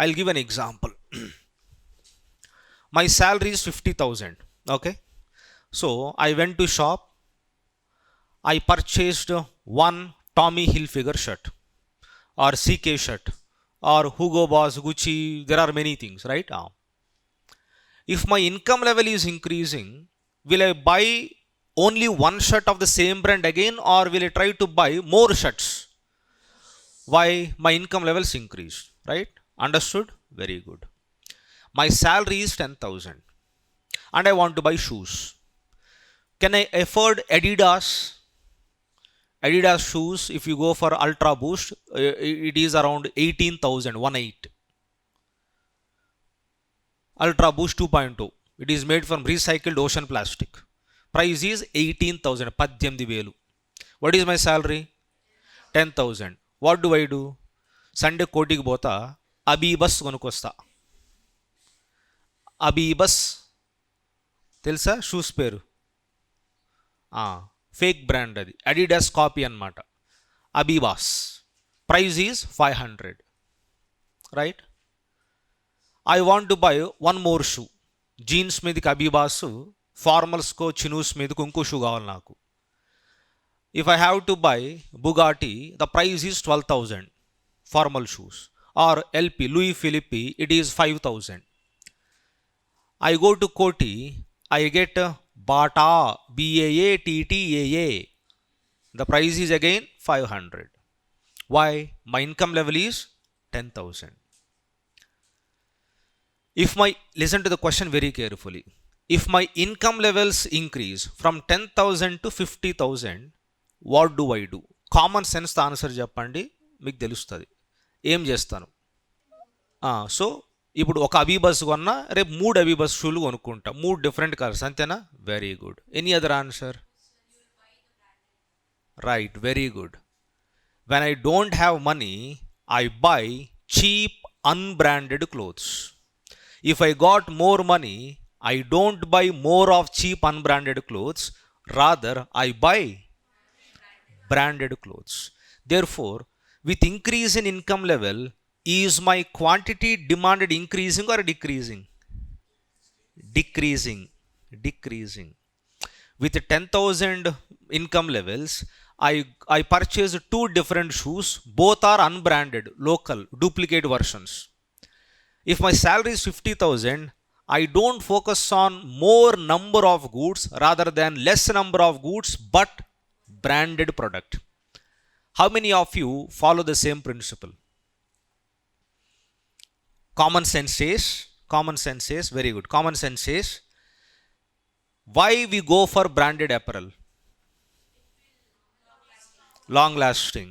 I'll give an example. My salary is 50,000. Okay. So I went to shop. I purchased one Tommy Hilfiger shirt or CK shirt or Hugo Boss, Gucci. There are many things, right? If my income level is increasing, will I buy only one shirt of the same brand again, or will I try to buy more shirts? Why? My income levels increased, right? Understood? Very good. My salary is 10,000 and I want to buy shoes. Can I afford Adidas? Adidas shoes, if you go for Ultra Boost, it is around 18,000, 18. Ultra Boost 2.0. It is made from recycled ocean plastic. Price is 18,000. 18,000. What is my salary? 10,000. What do I do? Sunday కోటికి పోతా అబీబస్ కొనుక్కొస్తా. అబీబస్ తెలుసా? Shoes పేరు. Fake brand, అది Adidas copy అన్నమాట. Abibas. Price is 500. Right? I want to buy one more shoe. Jeans మీదకి Abibas, ఫార్మల్స్కో chinos మీదకి ఇంకో షూ కావాలి నాకు. If I have to buy Bugatti, the price is 12,000 formal shoes. Or LP, Louis Philippe, it is 5,000. I go to Koti, I get Bata, BAATTAA. The price is again 500. Why? My income level is 10,000. Listen to the question very carefully. If my income levels increase from 10,000 to 50,000, what do I do? Common sense తో answer చెప్పండి, మీకు తెలుస్తుంది ఏం చేస్తాను. So ఇప్పుడు ఒక అబీబస్ కొన్నా, రేపు 3 అబీబస్ షూలు కొనుక్కుంటా, 3 డిఫరెంట్ కలర్స్, అంతేనా? Very good. Any other answer? Right, very good. When I don't have money, I by cheap unbranded clothes. If I got more money, I don't buy more of cheap unbranded clothes, rather I buy branded clothes. Therefore, with increase in income level, is my quantity demanded increasing or decreasing? Decreasing. With 10,000 income levels, I purchased 2 different shoes, both are unbranded, local, duplicate versions. If my salary is 50,000, I don't focus on more number of goods rather than less number of goods but branded product. How many of you follow the same principle? Common sense says, very good. Common sense says, why we go for branded apparel? Long lasting.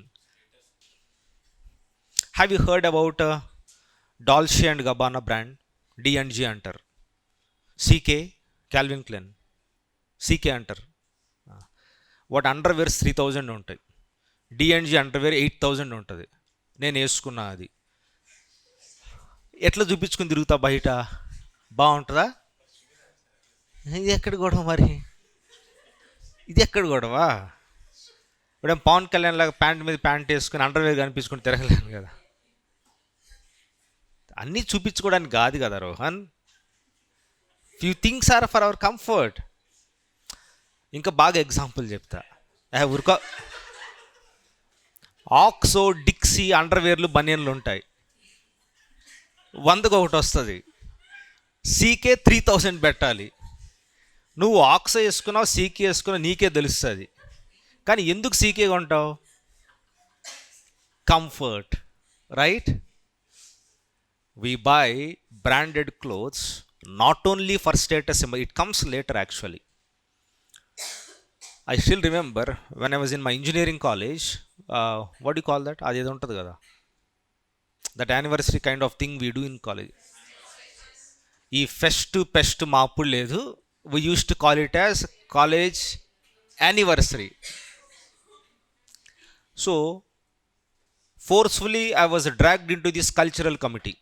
Have you heard about Dolce and Gabbana brand? D&G అంటారు. CK, Calvin Klein, CK అంటారు. వాటి underwear 3,000 ఉంటాయి. D&G underwear 8,000 ఉంటుంది. నేను వేసుకున్నా, అది ఎట్లా చూపించుకుని తిరుగుతా బయట, బాగుంటుందా? ఇది ఎక్కడ గొడవ మరి? ఇది ఎక్కడ గొడవ? ఇప్పుడేం పవన్ కళ్యాణ్ లాగా ప్యాంట్ మీద ప్యాంట్ వేసుకుని అండర్వేర్ కనిపించుకుని తిరగలేను కదా. అన్నీ చూపించుకోవడానికి కాదు కదా Rohan. Few things are for our comfort. ఇంకా బాగా ఎగ్జాంపుల్ చెప్తా. ఊరుకో. ఆక్సో, డిక్సీ అండర్వేర్లు, బనియన్లు ఉంటాయి, 100కు ఒకటి వస్తుంది. సీకే 3,000 పెట్టాలి. నువ్వు ఆక్సో వేసుకున్నావు, సీకే వేసుకున్నావు, నీకే తెలుస్తుంది. కానీ ఎందుకు సీకే కొంటావు? Comfort, right? We buy branded clothes not only for status symbol, it comes later actually. I still remember when I was in my engineering college, what do you call that? Adi edo untadu kada, that anniversary kind of thing we do in college. Ee fest ma appudu ledhu, we used to call it as college anniversary. So forcefully I was dragged into this cultural committee.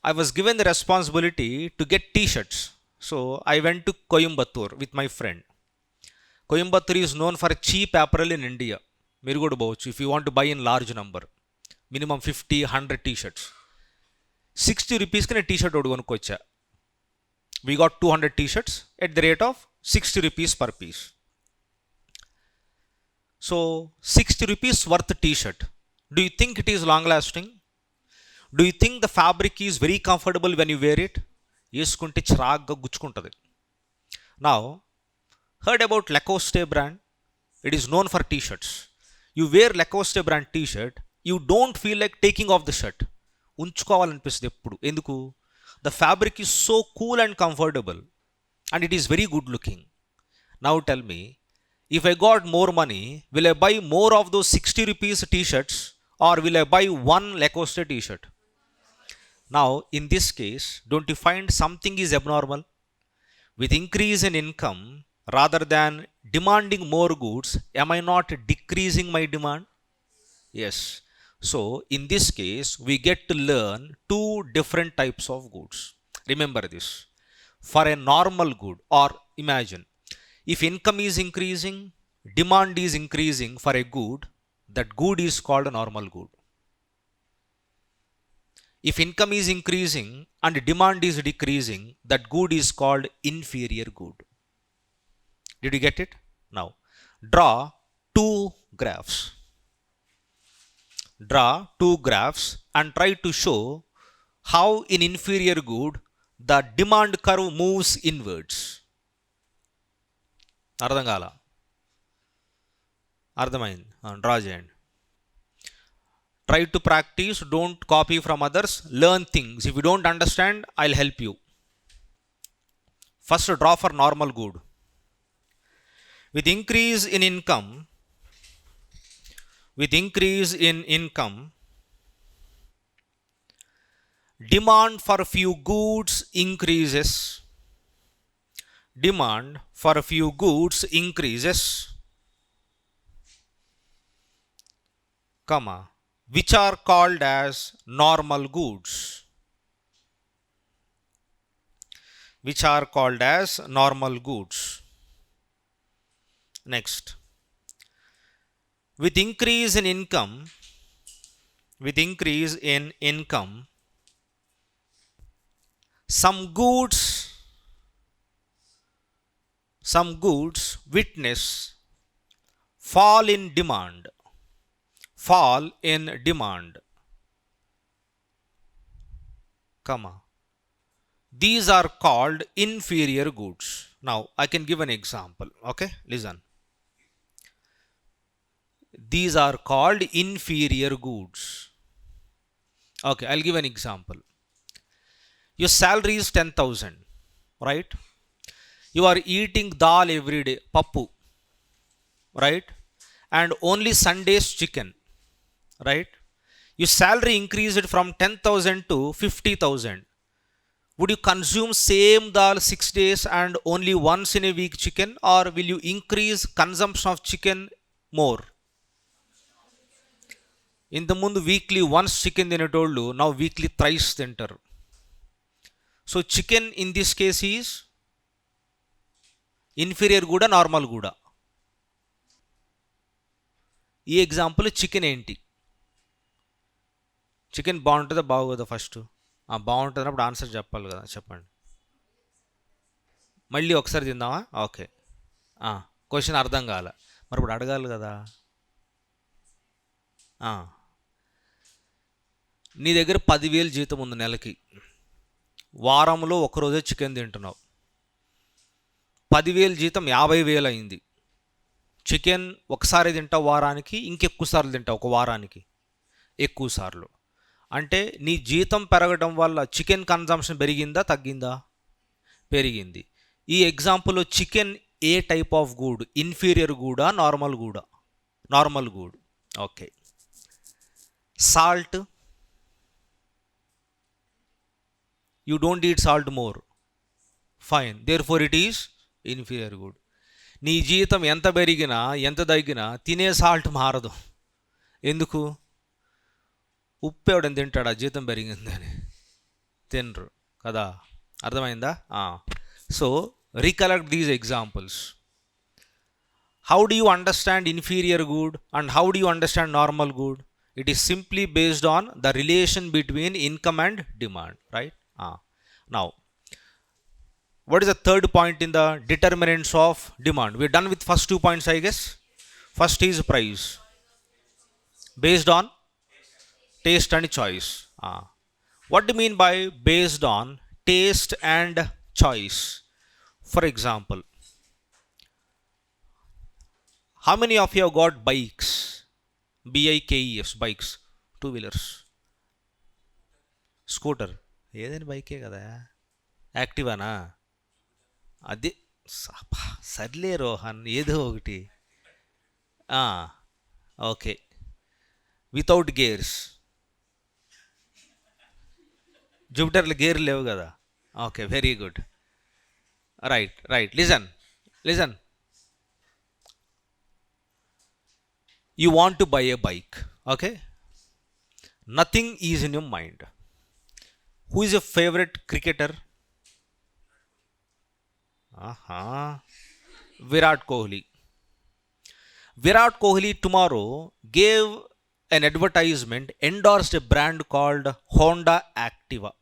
I was given the responsibility to get t-shirts. So I went to Coimbatore with my friend. Coimbatore is known for cheap apparel in India. మీరు కూడా పోవచ్చు if you want to buy in large number. Minimum 50-100 T-shirts. 60 రూపీస్కి నేను T-shirt ఒకటి కొనుక్కొచ్చా. We got 200 T-shirts at the rate of 60 rupees per piece. So 60 rupees worth T-shirt. Do you think it is long lasting? Do you think the fabric is very comfortable when you wear it? వేసుకుంటే చిరాగ్గా గుచ్చుకుంటుంది. Now heard about Lacoste brand? It is known for t-shirts. You wear Lacoste brand t-shirt, you don't feel like taking off the shirt. ఉంచుకోవాలనిపిస్తుంది ఎప్పుడు. ఎందుకు? The fabric is so cool and comfortable and it is very good looking. Now tell me, if I got more money, will I buy more of those 60 rupees t-shirts or will I buy one Lacoste t-shirt? Now in this case, don't you find something is abnormal? With increase in income, rather than demanding more goods, am I not decreasing my demand? Yes. So in this case, we get to learn two different types of goods. Remember this. For a normal good, or imagine, if income is increasing, demand is increasing for a good, that good is called a normal good. If income is increasing and demand is decreasing, that good is called inferior good. Did you get it? Now, draw two graphs. Draw two graphs and try to show how in inferior good the demand curve moves inwards. అర్థం కాల? అర్థమైంది. Draw చేయండి. Try to practice, don't copy from others, learn things. If you don't understand, I'll help you. First, draw for normal good. With increase in income, demand for few goods increases. Demand for few goods increases, comma, which are called as normal goods. Which are called as normal goods. Next, with increase in income, some goods witness fall in demand. Comma, these are called inferior goods. Now I can give an example. Okay, listen. These are called inferior goods. Okay, I'll give an example. Your salary is 10,000, right? You are eating dal every day, pappu, right? And only Sundays chicken, right? Your salary increased from 10,000 to 50,000. Would you consume same dal 6 days and only once in a week chicken, or will you increase consumption of chicken more? ఇంతకుముందు weekly once chicken తినేటోళ్ళు now weekly thrice తింటారు. So chicken in this case is inferior కూడా normal కూడా. ఈ example chicken ఏంటి? Chicken బాగుంటుందా బాగోదా? First బాగుంటుంది అన్నప్పుడు ఆన్సర్ చెప్పాలి కదా, చెప్పండి. మళ్ళీ ఒకసారి తిందామా? ఓకే, క్వశ్చన్ అర్థం కాల, మరి ఇప్పుడు అడగాలి కదా. నీ దగ్గర 10,000 జీతం ఉంది నెలకి, వారంలో ఒకరోజే చికెన్ తింటున్నావు, 10,000 జీతం 50,000 అయింది. చికెన్ ఒకసారి తింటావు వారానికి, ఇంకెక్కువ సార్లు తింటావు ఒక వారానికి, ఎక్కువ సార్లు. అంటే నీ జీతం పెరగడం వల్ల చికెన్ కన్జంప్షన్ పెరిగిందా తగ్గిందా? పెరిగింది. ఈ ఎగ్జాంపుల్లో చికెన్ ఏ టైప్ ఆఫ్ గుడ్? ఇన్ఫీరియర్ గూడా నార్మల్ గూడా? Normal good. Okay. Salt, you don't eat salt more, fine, therefore it is inferior good. నీ జీతం ఎంత పెరిగినా ఎంత తగ్గినా తినే సాల్ట్ మారదు. ఎందుకు? ఉప్పు ఎవడని తింటాడా జీతం పెరిగిందని? తినరు కదా. అర్థమైందా? So recollect these examples. How do you understand inferior good and how do you understand normal good? It is simply based on the relation between income and demand, right? Now, what is the third point in the determinants of demand? We're done with first 2 points, I guess. First is price based on taste and choice. What do you mean by based on taste and choice? For example, how many of you have got bikes? BIKES, bikes, two wheelers, scooter ఏదైనా బైకే కదా, యాక్టివానా? అది సర్లే రోహన్, ఏదో ఒకటి. Okay, without gears. జూపిటర్లో gear లేవు కదా. Okay, very good. Right right, listen listen. You want to buy a bike, okay? Nothing is in your mind. Who is your favorite cricketer? Virat Kohli. Virat Kohli tomorrow gave an advertisement, endorsed a brand called Honda Activa.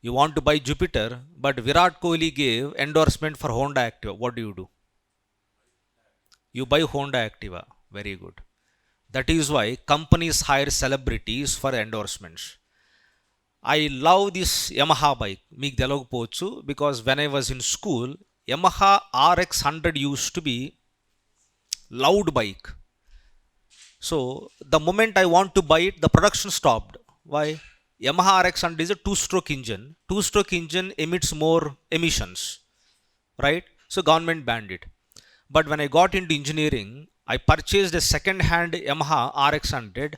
You want to buy Jupiter, but Virat Kohli gave endorsement for Honda Activa. What do? You buy Honda Activa. Very good. That is why companies hire celebrities for endorsements. I love this Yamaha bike. Meeku telagavochu, because when I was in school, Yamaha RX 100 used to be loud bike. So the moment I want to buy it, the production stopped. Why? Yamaha RX 100 is a two-stroke engine. Two-stroke engine emits more emissions, right? So government banned it. But when I got into engineering, I purchased a second-hand Yamaha RX 100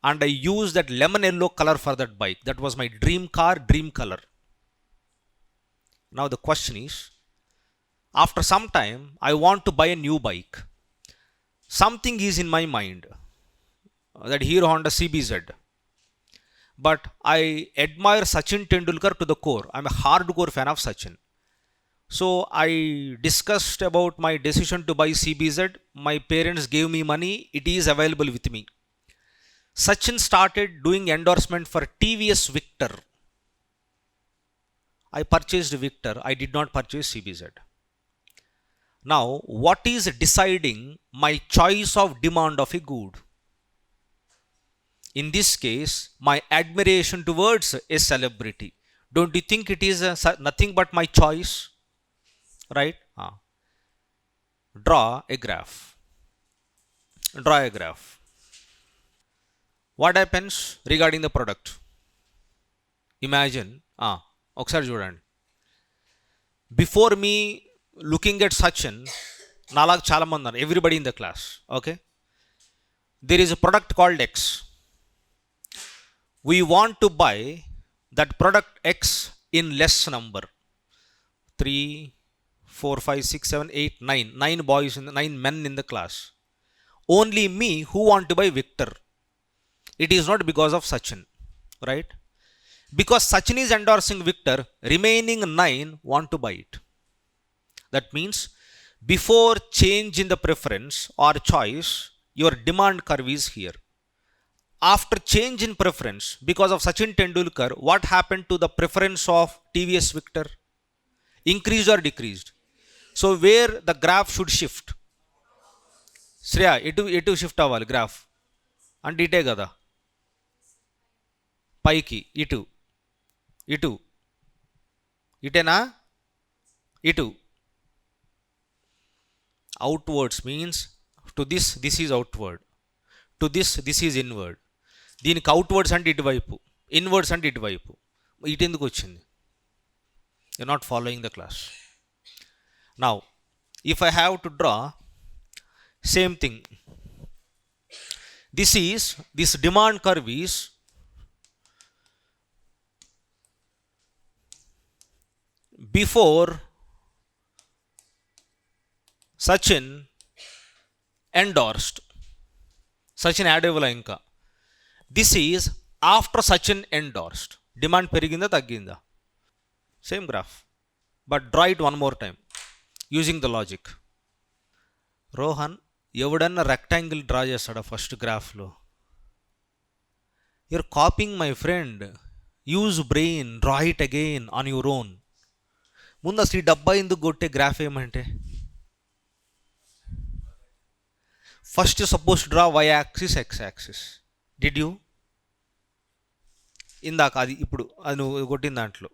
and I used that lemon yellow color for that bike. That was my dream car, dream color. Now the question is, after some time, I want to buy a new bike. Something is in my mind, that Hero Honda CBZ. But I admire Sachin Tendulkar to the core. I'm a hardcore fan of Sachin. So I discussed about my decision to buy CBZ. My parents gave me money. It is available with me. Sachin started doing endorsement for TVS Victor. I purchased Victor. I did not purchase CBZ. Now, what is deciding my choice of demand of a good? In this case, my admiration towards a celebrity. Don't you think it is nothing but my choice? Right? Draw a graph. Draw a graph. What happens regarding the product? Imagine, ఒకసారి చూడండి. Before me looking at Sachin, నాలాగా చాలా మంది ఉన్నారు, everybody in the class, okay? There is a product called X. We want to buy that product X in less number. 3, 4, 5, 6, 7, 8, 9. 9 boys, 9 men in the class. Only me who want to buy Victor. It is not because of Sachin, right? Because Sachin is endorsing Victor, remaining 9 want to buy it. That means before change in the preference or choice, your demand curve is here. After change in preference, because of Sachin Tendulkar, what happened to the preference of TVS Victor? Increased or decreased? So where the graph should shift? Shreya, etu shift avali graph. And ite kada. Paiki, itu. Itena? Itu. Outwards means to this is outward. To this is inward. దీనికి outwards అంటే ఇటువైపు, inwards అంటే ఇటువైపు. ఇటు ఎందుకు వచ్చింది? You're not following the class. Now, if I have to draw, same thing. This demand curve is before Sachin endorsed. Sachin add ఇవ్వలే ఇంకా. This is after Sachin endorsed. Demand పెరిగిందా తగ్గిందా? Same graph. But draw it one more time using the logic. Rohan, ఎవడన్నా rectangle draw చేస్తాడా first గ్రాఫ్లో? You're copying, my friend. Use brain, draw it again on your own. ముందు అసలు ఈ డబ్బా ఎందుకు కొట్టే గ్రాఫ్ ఏమంటే first suppose draw Y axis X axis. Did you ఇందాక అది ఇప్పుడు అది నువ్వు కొట్టిన దాంట్లో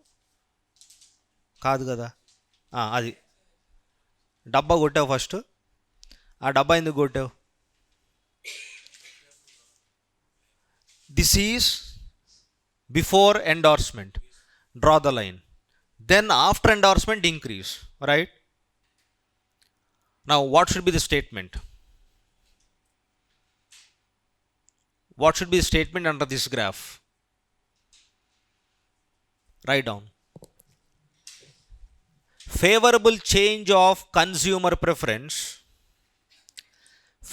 కాదు కదా, అది డబ్బా కొట్టావు ఫస్ట్. ఆ డబ్బా ఎందుకు కొట్టావు? This is before endorsement, draw the line. Then after endorsement increase, right? Now what should be the statement? What should be the statement under this graph? Write down. Favorable change of consumer preference.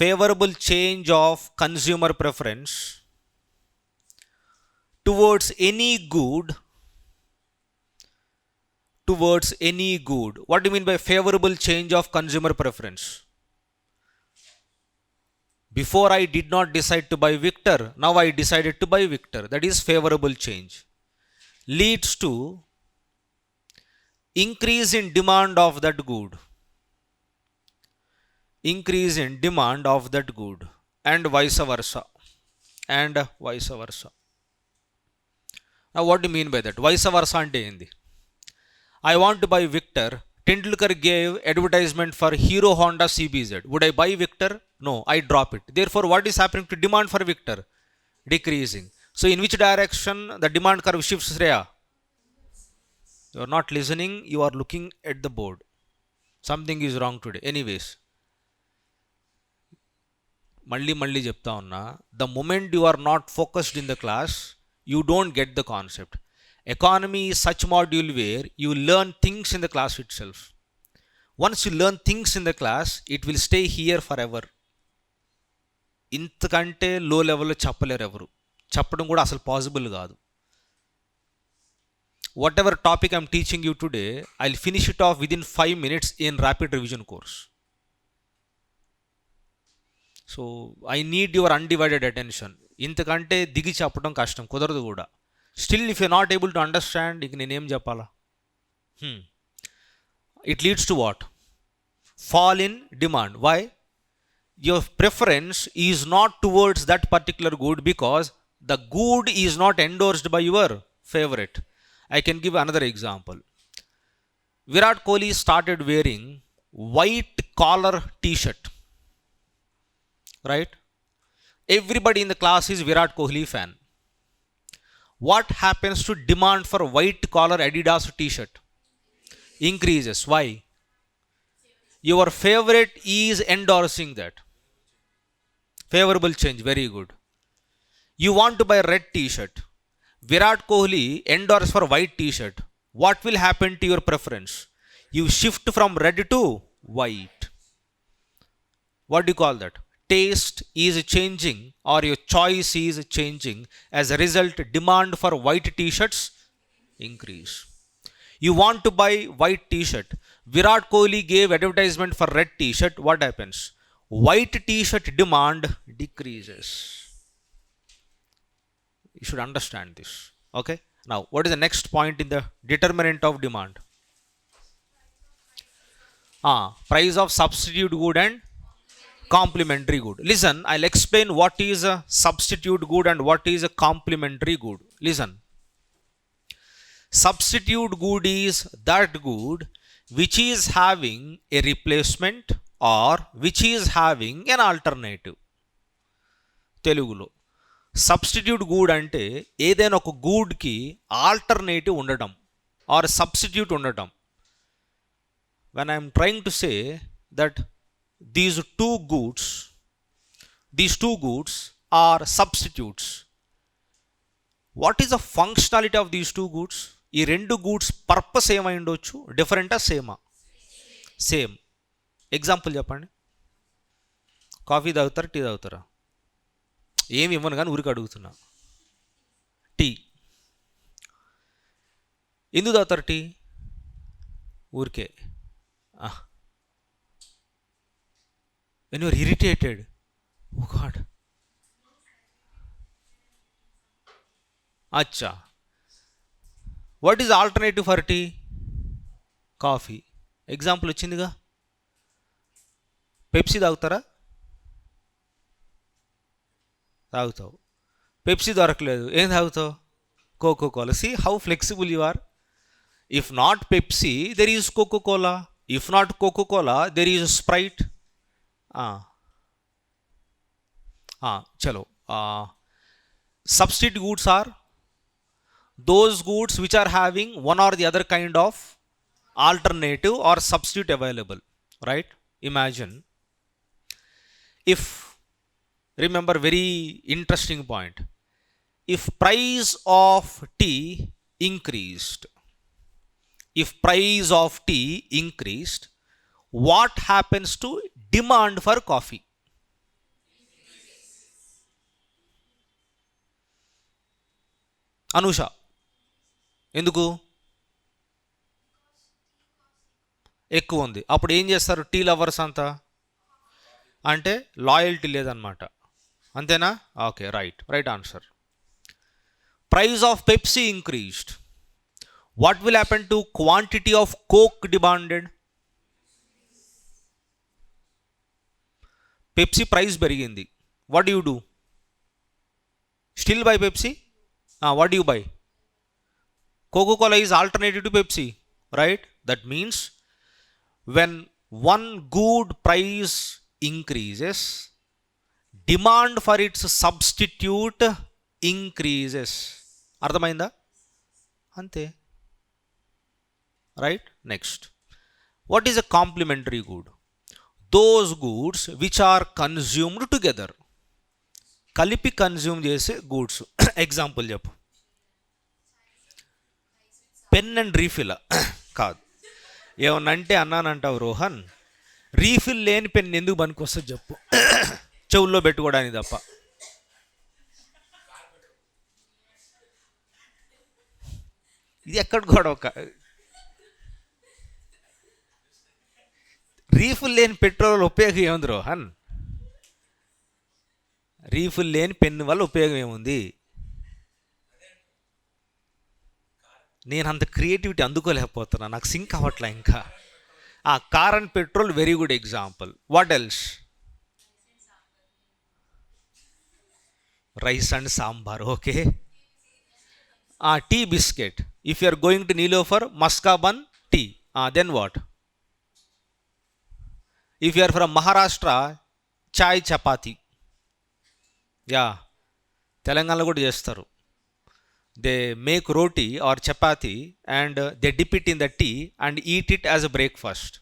Favorable change of consumer preference towards any good. Towards any good. What do you mean by favorable change of consumer preference? Before I did not decide to buy Victor, now I decided to buy Victor. That is favorable change. Leads to increase in demand of that good. Increase in demand of that good, and vice versa. And vice versa. Now what do you mean by that? Vice versa ante endi? I want to buy Victor. Tendulkar gave advertisement for Hero Honda CBZ. Would I buy Victor? No, I drop it. Therefore, what is happening to demand for Victor? Decreasing. So, in which direction the demand curve shifts, Shreya? You are not listening. You are looking at the board. Something is wrong today. Anyways, malli చెప్తా ఉన్నా, the moment you are not focused in the class, you don't get the concept. Economy is such module where you learn things in the class itself. Once you learn things in the class, it will stay here forever. ఇంతకంటే లో లెవెల్లో చెప్పలేరు ఎవరు, చెప్పడం కూడా అసలు possible కాదు. What ever topic I'm teaching you today, I will finish it of within 5 minutes in rapid revision course. So I need your undivided attention. ఇంతకంటే దిగి చెప్పడం కష్టం, కుదరదు కూడా. Still, if you're not able to understand, ఇక నేనేం చెప్పాలా? It leads to what? Fall in demand. Why? Your preference is not towards that particular good because the good is not endorsed by your favorite. I can give another example. Virat Kohli started wearing white collar t-shirt. Right? Everybody in the class is Virat Kohli fan. What happens to demand for white collar Adidas t-shirt? Increases. Why? Your favorite is endorsing that. Favorable change. Very good. You want to buy red t-shirt. Virat Kohli endorse for white t-shirt. What will happen to your preference? You shift from red to white. What do you call that? Taste is changing, or your choice is changing. As a result, demand for white t-shirts increase. You want to buy white t-shirt. Virat Kohli gave advertisement for red t-shirt. What happens? White t-shirt demand decreases. You should understand this. Okay. Now, what is the next point in the determinant of demand? Price of substitute good and complementary good. Listen, I'll explain what is a substitute good and what is a complementary good. Listen. Substitute good is that good which is having a replacement or which is having an alternative. Telugulo substitute good ante ఏదైనా ఒక good కి alternative ఉండడం or substitute ఉండడం. When I am trying to say that these two goods are substitutes, what is the functionality of these two goods? ఈ రెండు goods purpose ఏమై ఉండొచ్చు? డిఫరెంటా సేమా? Same. Example చెప్పండి. కాఫీ తాగుతారా, టీ తాగుతారా? ఏమి ఇవ్వను కానీ ఊరికి అడుగుతున్నా. టీ. ఎందుకు తాగుతారు టీ? ఊరికే. When you are irritated, oh God, అచ్చా. What is alternative for tea? Coffee. Example వచ్చిందిగా. పెప్సీ తాగుతారా? తాగుతావు. పెప్సీ దొరకలేదు, ఏం తాగుతావు? Coca Cola. See how flexible you are. If not Pepsi there is Coca Cola, if not Coca Cola there is Sprite. చలో. Substitute goods are those goods which are having one or the other kind of alternative or substitute available, right? Imagine if, remember very interesting point, if price of tea increased, if price of tea increased, what happens to demand for coffee? Anusha, ఎందుకు? ఎక్కువ ఉంది. అప్పుడు ఏం చేస్తారు tea lovers అంతా? అంటే loyalty లేదనమాట. అంతేనా? Okay, right answer. Price of Pepsi increased, what will happen to quantity of Coke demanded? Pepsi price పెరిగింది, what do you do? Still buy Pepsi? What do you buy? Coca-Cola is alternative to Pepsi, right? That means when one good price increases, demand for its substitute increases. అర్థమైందా? అంతే. Right. Next, what is a complementary good? Those goods which are consumed together. కలిపి consume చేసే goods. Example చెప్పు. Pen and refill కాదు. ఏమన్నంటే అన్నానంటావు Rohan, refill లేని pen ఎందుకు పనికి వస్తుంది చెప్పు? చెవుల్లో పెట్టుకోవడానికి తప్ప. ఇది ఎక్కడ కూడా ఒక రీఫిల్ లేని పెట్రోల్ ఉపయోగం ఏముంది రోహన్? రీఫిల్ లేని పెన్ను వల్ల ఉపయోగం ఏముంది? నేను అంత క్రియేటివిటీ అందుకోలేకపోతున్నా, నాకు సింక్ అవ్వట్లే ఇంకా. Car and petrol very good example. What else? Rice and sambar. Okay. Tea biscuit. If you are going to Niloufer maska bun tea, then what? If you are from Maharashtra, chai chapati. Yeah, తెలంగాణలో కూడా చేస్తారు. They make roti or chapati and they dip it in the tea and eat it as a breakfast.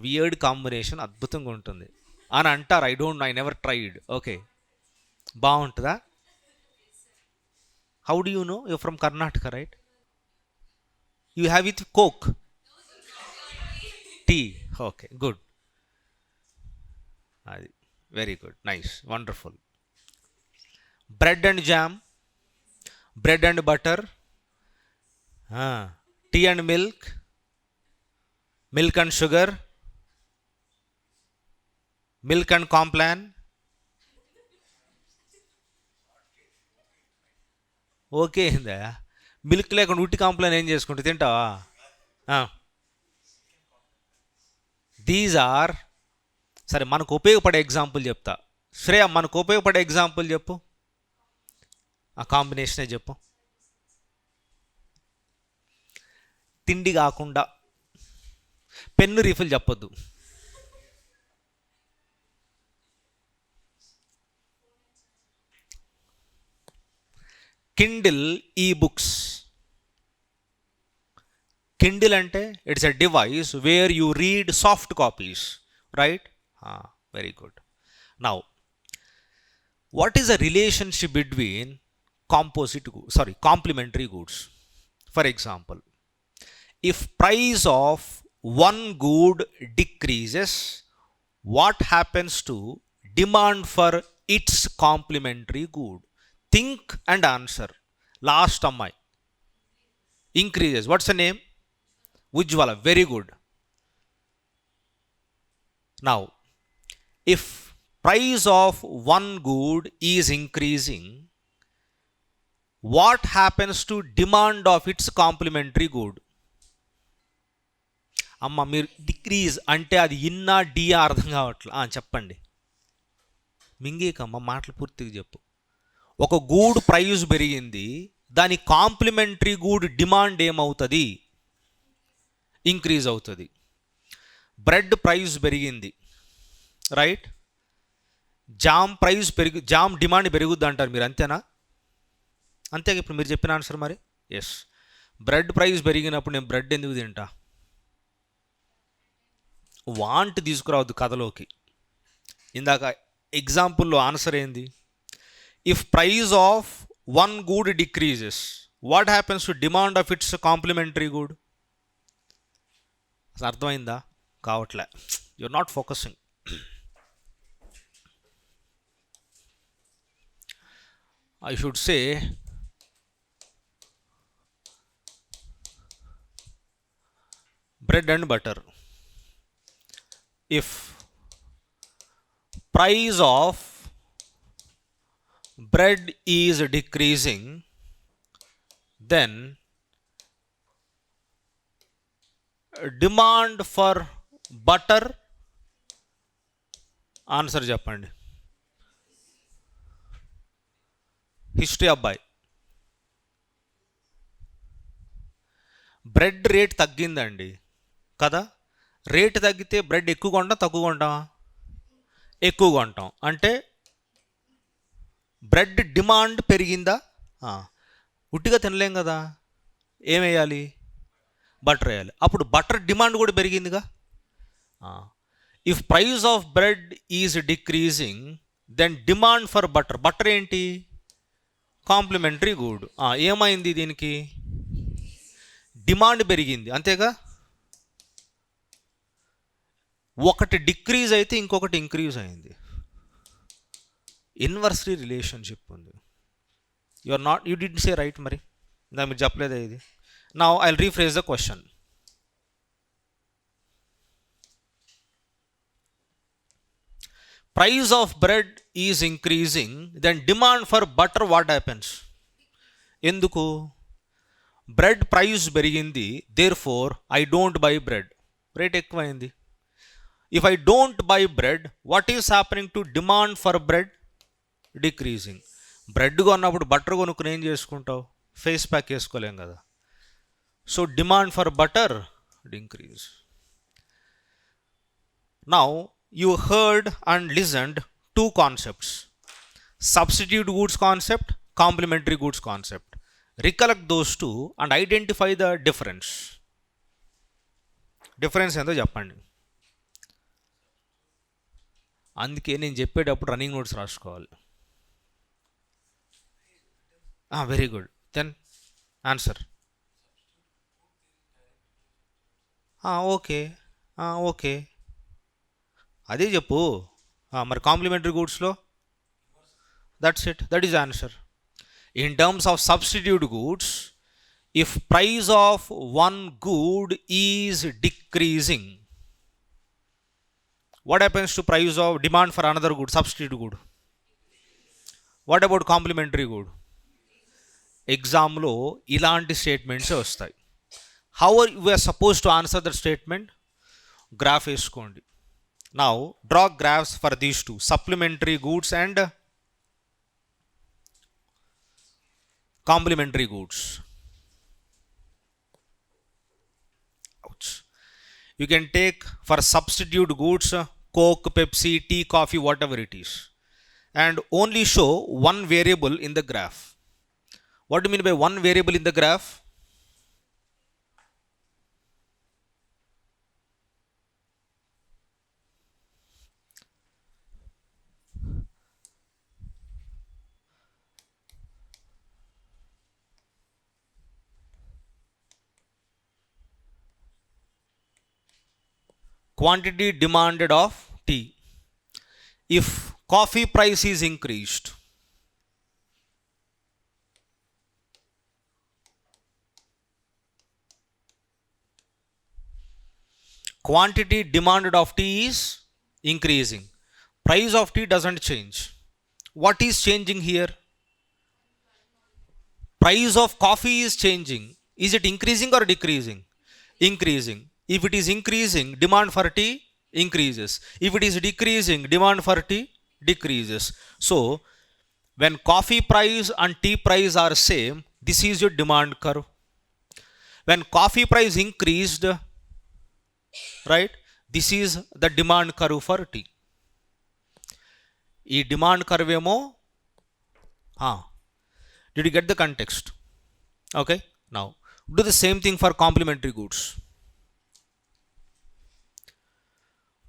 Weird combination, అద్భుతంగా ఉంటుంది అని అంటారు. I never tried. Okay, బాగుంటుందా? How do you know? You from Karnataka, right? You have with coke, tea. Okay, good. అది very good, nice, wonderful. Bread and jam, bread and butter, tea and milk, milk and sugar, milk and Complan. Okay, ఏందా milk లేకుండా ఉట్టి Complan ఏం చేసుకుంటే తింటావా? These are, సరే మనకు ఉపయోగపడే ఎగ్జాంపుల్ చెప్తా. శ్రేయ, మనకు ఉపయోగపడే ఎగ్జాంపుల్ చెప్పు. ఆ కాంబినేషనే చెప్పు. తిండి కాకుండా పెన్ను రీఫిల్ చెప్పొద్దు. కిండిల్ ఈ బుక్స్. కిండిల్ అంటే it's a device where you read soft copies, right? Very good. Now what is the relationship between complementary goods? For example, if price of one good decreases, what happens to demand for its complementary good? Think and answer. Last ammai. Increases. What's the name? Ujjwala. Very good. Now, if price of one good is increasing, what happens to demand of its complementary good? అమ్మ మీరు decrease అంటే అది ఇన్నా డియా అర్థం కావట్లే, చెప్పండి. మింగేకమ్మ మాటలు పూర్తిగా చెప్పు. ఒక గూడ్ ప్రైస్ పెరిగింది, దాని కాంప్లిమెంటరీ గూడ్ డిమాండ్ ఏమవుతుంది? ఇంక్రీజ్ అవుతుంది. బ్రెడ్ ప్రైస్ పెరిగింది, రైట్? జామ్ డిమాండ్ పెరుగుద్ది అంటారు మీరు, అంతేనా? అంతే ఇప్పుడు మీరు చెప్పిన ఆన్సర్ మరి. ఎస్, బ్రెడ్ ప్రైస్ పెరిగినప్పుడు నేను బ్రెడ్ ఎందుకు తింటా? వాంట్ తీసుకురావద్దు కథలోకి. ఇందాక ఎగ్జాంపుల్లో ఆన్సర్ ఏంది? If price of one good decreases, what happens to demand of its complementary good? అసలు అర్థమైందా? కావట్లే, you are not focusing. I should say bread and butter. If price of bread is decreasing, then demand for butter, answer చెప్పండి. History అబ్బాయి, bread rate తగ్గిందండి కదా. Rate తగ్గితే bread ఎక్కువ కొంటాం తక్కువ కొంటాం? ఎక్కువ కొంటాం. అంటే బ్రెడ్ డిమాండ్ పెరిగిందా? ఉట్టిగా తినలేం కదా, ఏం వేయాలి? బటర్ వేయాలి. అప్పుడు బటర్ డిమాండ్ కూడా పెరిగిందిగా. If price of bread is decreasing, then demand for butter, butter ఏంటి? Complementary good. ఏమైంది? దీనికి డిమాండ్ పెరిగింది, అంతేగా. ఒకటి డిక్రీజ్ అయితే ఇంకొకటి ఇంక్రీజ్ అయింది. ఇన్వర్స్లీ రిలేషన్షిప్ ఉంది. You did say right. మరి ఇందా మీరు చెప్పలేదా ఇది? Now I will rephrase the question. Price of bread is increasing, then demand for butter what happens? ఎందుకు? బ్రెడ్ ప్రైస్ పెరిగింది, therefore I don't buy bread. Rate ఎక్కువైంది. If I don't buy bread, what is happening to demand for bread? Decreasing. Bread కొన్నప్పుడు butter కొనుక్కుని ఏం చేసుకుంటావు? Face pack వేసుకోలేం కదా. So demand for butter increase. Now you heard and listened two concepts: substitute goods concept, complementary goods concept. Recollect those two and identify the difference. Difference ఏందో చెప్పండి. అందుకే నేను చెప్పేటప్పుడు రన్నింగ్ నోట్స్ రాసుకోవాలి. Very good. Then answer. Okay okay, అదే చెప్పు. మరి complementary గూడ్స్లో that's it, that is answer. In terms of substitute goods, if price of one good is decreasing, what happens to price of demand for another good, substitute good? What about complementary good? ఎగ్జామ్లో ఇలాంటి స్టేట్మెంట్సే వస్తాయి. How are you are suppose to answer that statement? Graph వేసుకోండి. Now draw graphs for these two, supplementary goods and complementary goods. Ouch. You can take for substitute goods Coke, Pepsi, tea, coffee, whatever it is, and only show one variable in the graph. What do you mean by one variable in the graph? Quantity demanded of tea. If coffee price is increased, quantity demanded of tea is increasing, price of tea doesn't change. What is changing here? price of coffee is changing, is it increasing or decreasing? Increasing. If it is increasing, demand for tea increases. If it is decreasing, demand for tea decreases. So when coffee price and tea price are same, this is your demand curve. When coffee price increased, right, this is the demand curve for tea. ఈ demand curve ఏమో, did you get the context? Okay, now do the same thing for complementary goods.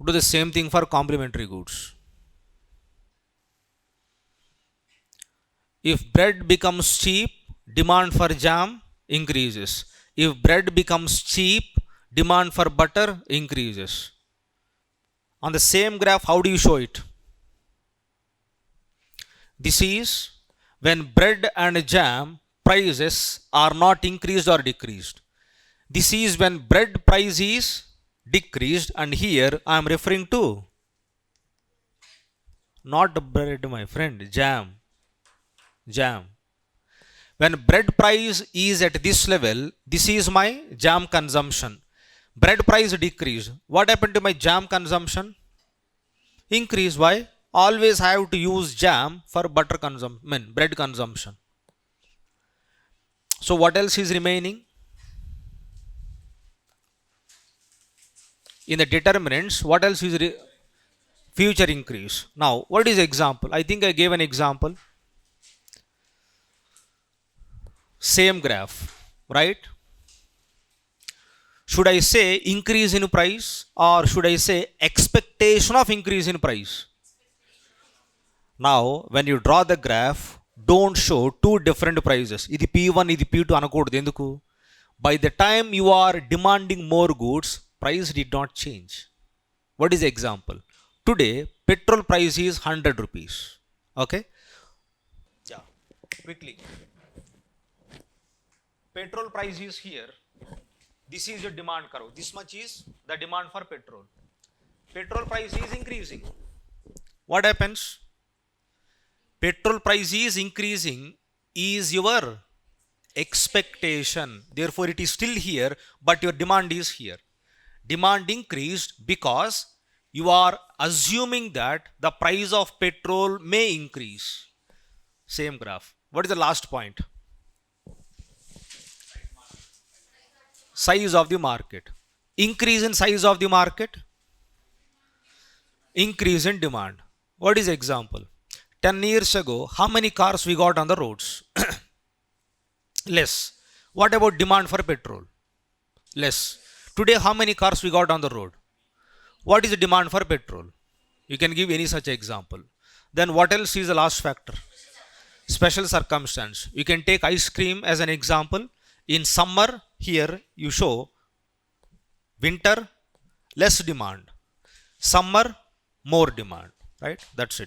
Do the same thing for complementary goods. If bread becomes cheap, demand for jam increases. If bread becomes cheap, demand for butter increases. On the same graph, how do you show it? This is when bread and jam prices are not increased or decreased. This is when bread price is decreased, and here I am referring to not bread, my friend, jam. When bread price is at this level, this is my jam consumption. Bread price decreased. What happened to my jam consumption? Increase. Why? Always I have to use jam for butter consumption, bread consumption. So what else is remaining? In the determinants, what else is future increase? Now, what is example? I think I gave an example. Same graph, right? Should I say increase in price, or should I say expectation of increase in price? Now, when you draw the graph, don't show two different prices. Idi P1, idi P2 anakodu. Enduku? By the time you are demanding more goods, price did not change. What is the example? Today, petrol price is 100 rupees. Okay? Yeah, quickly. Petrol price is here. This is your demand curve. This much is the demand for petrol. Petrol price is increasing. What happens? Petrol price is increasing is your expectation. Therefore, it is still here, but your demand is here. Demand increased because you are assuming that the price of petrol may increase. Same graph. What is the last point? Size of the market. Increase in size of the market, increase in demand. What is example? 10 years ago, how many cars we got on the roads? Less. What about demand for petrol? Less. Today, how many cars we got on the road? What is the demand for petrol? You can give any such example. Then what else is the last factor? Special circumstance. You can take ice cream as an example. In summer, here you show winter, less demand. Summer, more demand. Right? That's it.